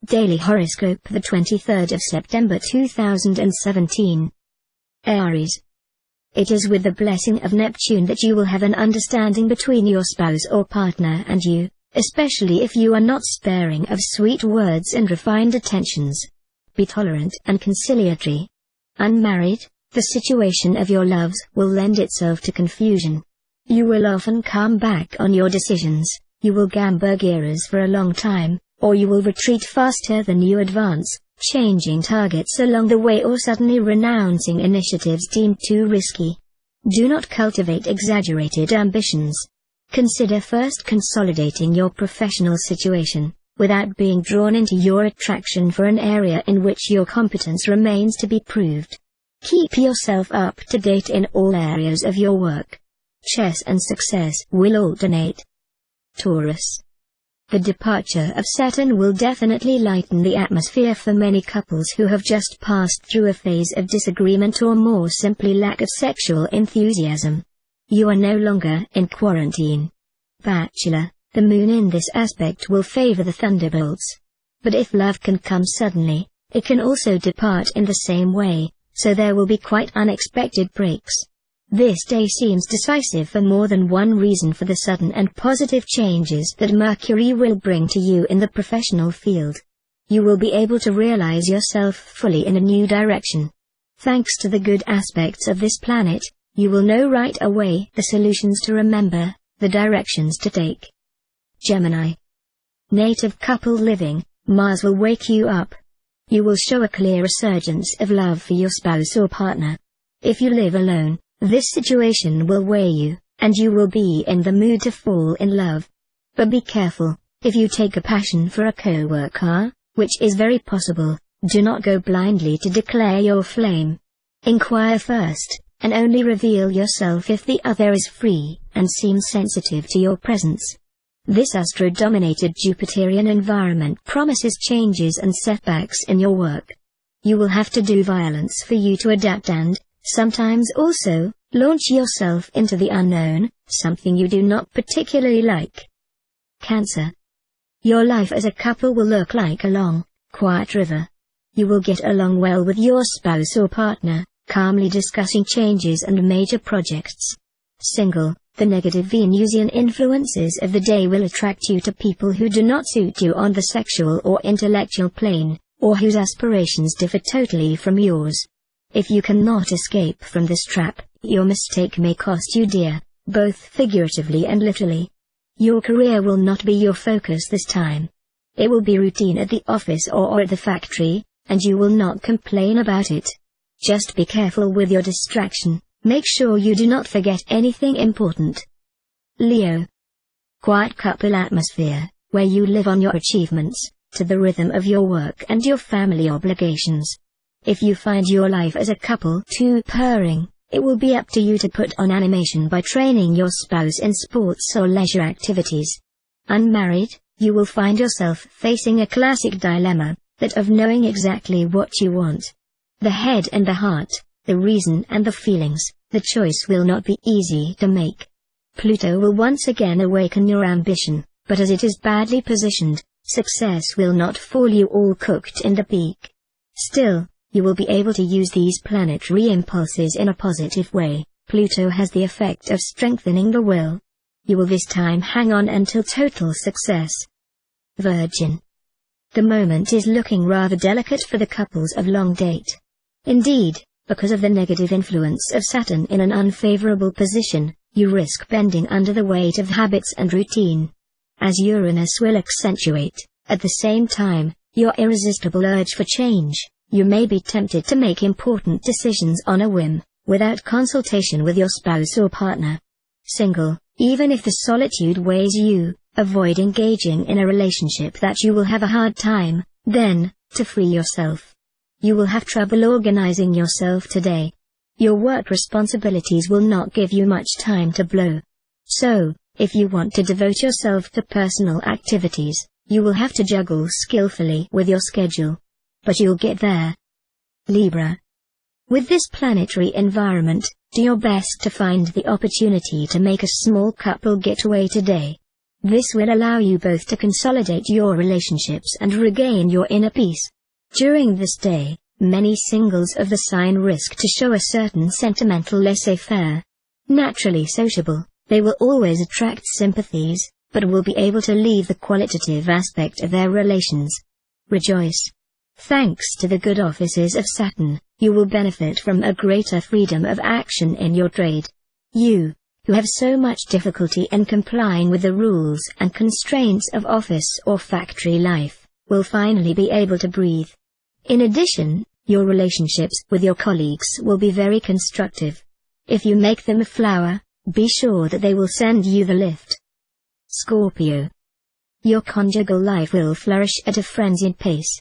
Daily Horoscope, the 23rd of September 2017. Aries. It is with the blessing of Neptune that you will have an understanding between your spouse or partner and you, especially if you are not sparing of sweet words and refined attentions. Be tolerant and conciliatory. Unmarried, the situation of your loves will lend itself to confusion. You will often come back on your decisions, you will gamble gears for a long time, or you will retreat faster than you advance, changing targets along the way or suddenly renouncing initiatives deemed too risky. Do not cultivate exaggerated ambitions. Consider first consolidating your professional situation, without being drawn into your attraction for an area in which your competence remains to be proved. Keep yourself up to date in all areas of your work. Chess and success will alternate. Taurus. The departure of Saturn will definitely lighten the atmosphere for many couples who have just passed through a phase of disagreement or more simply lack of sexual enthusiasm. You are no longer in quarantine. Bachelor, the moon in this aspect will favor the thunderbolts. But if love can come suddenly, it can also depart in the same way, so there will be quite unexpected breaks. This day seems decisive for more than one reason for the sudden and positive changes that Mercury will bring to you in the professional field. You will be able to realize yourself fully in a new direction. Thanks to the good aspects of this planet, you will know right away the solutions to remember, the directions to take. Gemini. Native couple living, Mars will wake you up. You will show a clear resurgence of love for your spouse or partner. If you live alone, this situation will weigh you, and you will be in the mood to fall in love. But be careful, if you take a passion for a co-worker, which is very possible, do not go blindly to declare your flame. Inquire first, and only reveal yourself if the other is free, and seems sensitive to your presence. This astro-dominated Jupiterian environment promises changes and setbacks in your work. You will have to do violence for you to adapt and, sometimes also, launch yourself into the unknown, something you do not particularly like. Cancer. Your life as a couple will look like a long, quiet river. You will get along well with your spouse or partner, calmly discussing changes and major projects. Single, the negative Venusian influences of the day will attract you to people who do not suit you on the sexual or intellectual plane, or whose aspirations differ totally from yours. If you cannot escape from this trap, your mistake may cost you dear, both figuratively and literally. Your career will not be your focus this time. It will be routine at the office or at the factory, and you will not complain about it. Just be careful with your distraction, make sure you do not forget anything important. Leo. Quiet couple atmosphere, where you live on your achievements, to the rhythm of your work and your family obligations. If you find your life as a couple too purring, it will be up to you to put on animation by training your spouse in sports or leisure activities. Unmarried, you will find yourself facing a classic dilemma, that of knowing exactly what you want. The head and the heart, the reason and the feelings, the choice will not be easy to make. Pluto will once again awaken your ambition, but as it is badly positioned, success will not fall you all cooked in the beak. Still, you will be able to use these planetary impulses in a positive way. Pluto has the effect of strengthening the will. You will this time hang on until total success. Virgin. The moment is looking rather delicate for the couples of long date. Indeed, because of the negative influence of Saturn in an unfavorable position, you risk bending under the weight of habits and routine. As Uranus will accentuate, at the same time, your irresistible urge for change, you may be tempted to make important decisions on a whim, without consultation with your spouse or partner. Single, even if the solitude weighs you, avoid engaging in a relationship that you will have a hard time, then, to free yourself. You will have trouble organizing yourself today. Your work responsibilities will not give you much time to blow. So, if you want to devote yourself to personal activities, you will have to juggle skillfully with your schedule. But you'll get there. Libra. With this planetary environment, do your best to find the opportunity to make a small couple getaway today. This will allow you both to consolidate your relationships and regain your inner peace. During this day, many singles of the sign risk to show a certain sentimental laissez-faire. Naturally sociable, they will always attract sympathies, but will be able to leave the qualitative aspect of their relations. Rejoice! Thanks to the good offices of Saturn, you will benefit from a greater freedom of action in your trade. You, who have so much difficulty in complying with the rules and constraints of office or factory life, will finally be able to breathe. In addition, your relationships with your colleagues will be very constructive. If you make them a flower, be sure that they will send you the lift. Scorpio. Your conjugal life will flourish at a frenzied pace.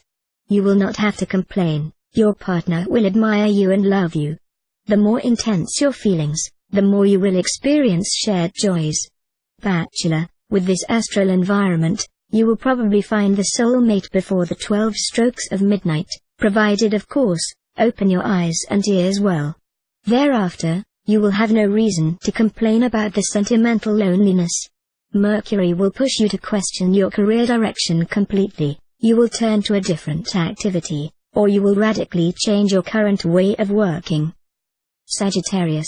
You will not have to complain, your partner will admire you and love you. The more intense your feelings, the more you will experience shared joys. Bachelor, with this astral environment, you will probably find the soulmate before the 12 strokes of midnight, provided of course, open your eyes and ears well. Thereafter, you will have no reason to complain about the sentimental loneliness. Mercury will push you to question your career direction completely. You will turn to a different activity, or you will radically change your current way of working. Sagittarius.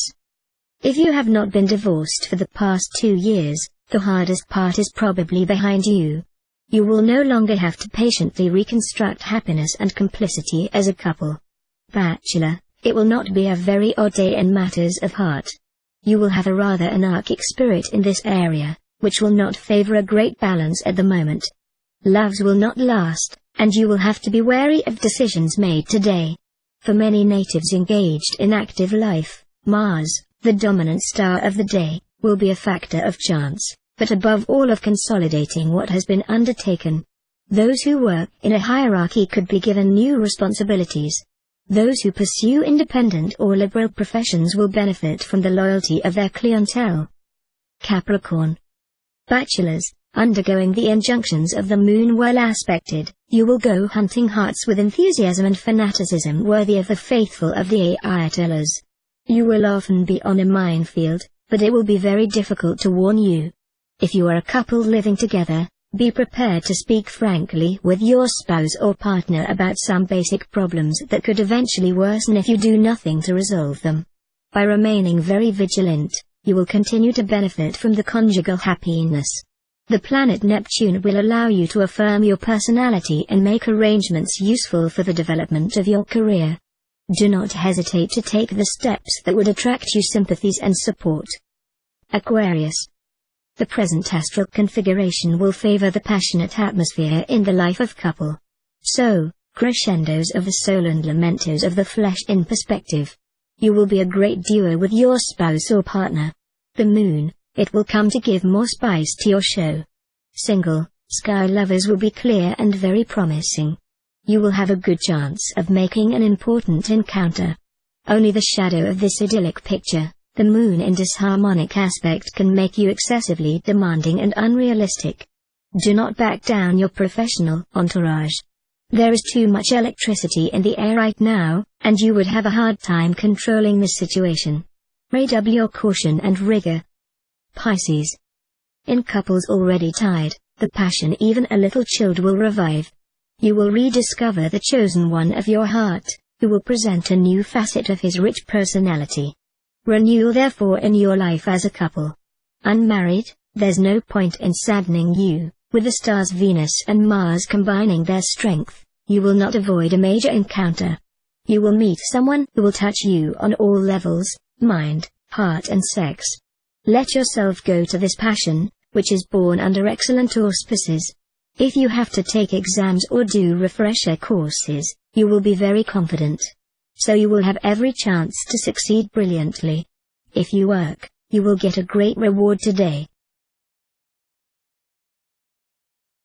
If you have not been divorced for the past 2 years, the hardest part is probably behind you. You will no longer have to patiently reconstruct happiness and complicity as a couple. Bachelor, it will not be a very odd day in matters of heart. You will have a rather anarchic spirit in this area, which will not favor a great balance at the moment. Loves will not last, and you will have to be wary of decisions made today. For many natives engaged in active life, Mars, the dominant star of the day, will be a factor of chance, but above all of consolidating what has been undertaken. Those who work in a hierarchy could be given new responsibilities. Those who pursue independent or liberal professions will benefit from the loyalty of their clientele. Capricorn. Bachelors, undergoing the injunctions of the moon well aspected, you will go hunting hearts with enthusiasm and fanaticism worthy of the faithful of the Ayatollahs. You will often be on a minefield, but it will be very difficult to warn you. If you are a couple living together, be prepared to speak frankly with your spouse or partner about some basic problems that could eventually worsen if you do nothing to resolve them. By remaining very vigilant, you will continue to benefit from the conjugal happiness. The planet Neptune will allow you to affirm your personality and make arrangements useful for the development of your career. Do not hesitate to take the steps that would attract you sympathies and support. Aquarius. The present astral configuration will favor the passionate atmosphere in the life of couple. So, crescendos of the soul and lamentos of the flesh in perspective. You will be a great duo with your spouse or partner. The moon, it will come to give more spice to your show. Single, sky lovers will be clear and very promising. You will have a good chance of making an important encounter. Only the shadow of this idyllic picture, the moon in disharmonic aspect, can make you excessively demanding and unrealistic. Do not back down your professional entourage. There is too much electricity in the air right now, and you would have a hard time controlling the situation. Redouble your caution and rigor. Pisces. In couples already tied, the passion even a little chilled will revive. You will rediscover the chosen one of your heart, who will present a new facet of his rich personality. Renewal therefore in your life as a couple. Unmarried, there's no point in saddening you. With the stars Venus and Mars combining their strength, you will not avoid a major encounter. You will meet someone who will touch you on all levels, mind, heart and sex. Let yourself go to this passion, which is born under excellent auspices. If you have to take exams or do refresher courses, you will be very confident. So you will have every chance to succeed brilliantly. If you work, you will get a great reward today.